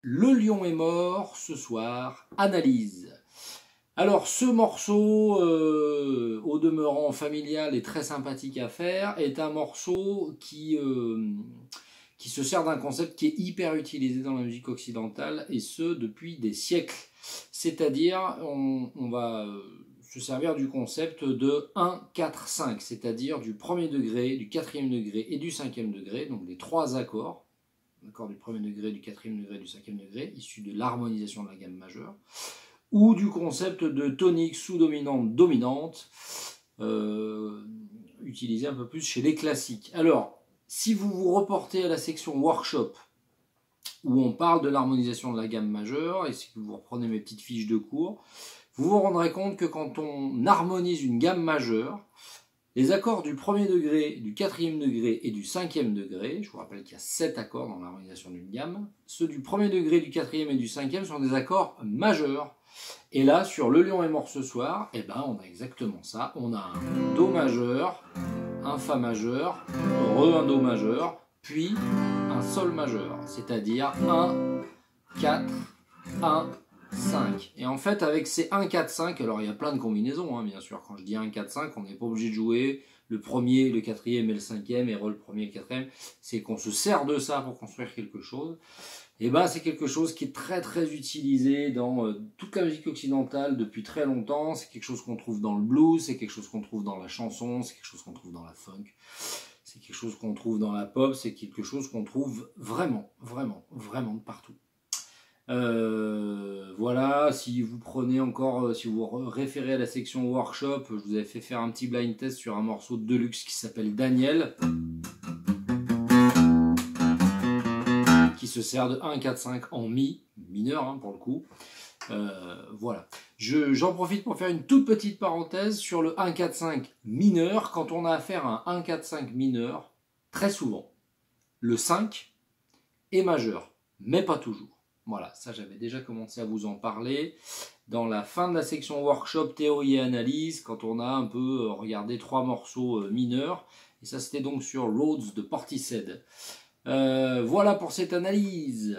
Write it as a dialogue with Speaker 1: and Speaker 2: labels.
Speaker 1: Le lion est mort, ce soir, analyse. Alors ce morceau, au demeurant familial et très sympathique à faire, est un morceau qui se sert d'un concept qui est hyper utilisé dans la musique occidentale, et ce depuis des siècles. C'est-à-dire, on va se servir du concept de 1, 4, 5, c'est-à-dire du premier degré, du quatrième degré et du cinquième degré, donc des trois accords du premier degré, du quatrième degré, du cinquième degré, issus de l'harmonisation de la gamme majeure, ou du concept de tonique sous-dominante dominante, utilisé un peu plus chez les classiques. Alors, si vous vous reportez à la section workshop, où on parle de l'harmonisation de la gamme majeure, et si vous reprenez mes petites fiches de cours, vous vous rendrez compte que quand on harmonise une gamme majeure, les accords du premier degré, du quatrième degré et du cinquième degré, je vous rappelle qu'il y a 7 accords dans l'harmonisation d'une gamme, ceux du premier degré, du quatrième et du cinquième sont des accords majeurs. Et là, sur Le Lion est mort ce soir, eh ben, on a exactement ça. On a un Do majeur, un Fa majeur, un Do majeur, puis un Sol majeur, c'est-à-dire 1, 4, 1, 5. Et en fait, avec ces 1, 4, 5, alors il y a plein de combinaisons, bien sûr. Quand je dis 1, 4, 5, on n'est pas obligé de jouer le premier, le quatrième et le cinquième, et re le premier et le quatrième. C'est qu'on se sert de ça pour construire quelque chose. Et ben, c'est quelque chose qui est très très utilisé dans toute la musique occidentale depuis très longtemps. C'est quelque chose qu'on trouve dans le blues, c'est quelque chose qu'on trouve dans la chanson, c'est quelque chose qu'on trouve dans la funk. C'est quelque chose qu'on trouve dans la pop, c'est quelque chose qu'on trouve vraiment, vraiment, vraiment de partout. Voilà, si vous prenez encore, si vous référez à la section workshop, je vous avais fait faire un petit blind test sur un morceau de Deluxe qui s'appelle Daniel, qui se sert de 1, 4, 5 en mi, mineur pour le coup. Voilà. J'en profite pour faire une toute petite parenthèse sur le 1, 4, 5 mineur. Quand on a affaire à un 1, 4, 5 mineur, très souvent, le 5 est majeur, mais pas toujours. Voilà, ça j'avais déjà commencé à vous en parler dans la fin de la section workshop théorie et analyse, quand on a un peu regardé 3 morceaux mineurs, et ça c'était donc sur Rhodes de Portishead. Voilà pour cette analyse.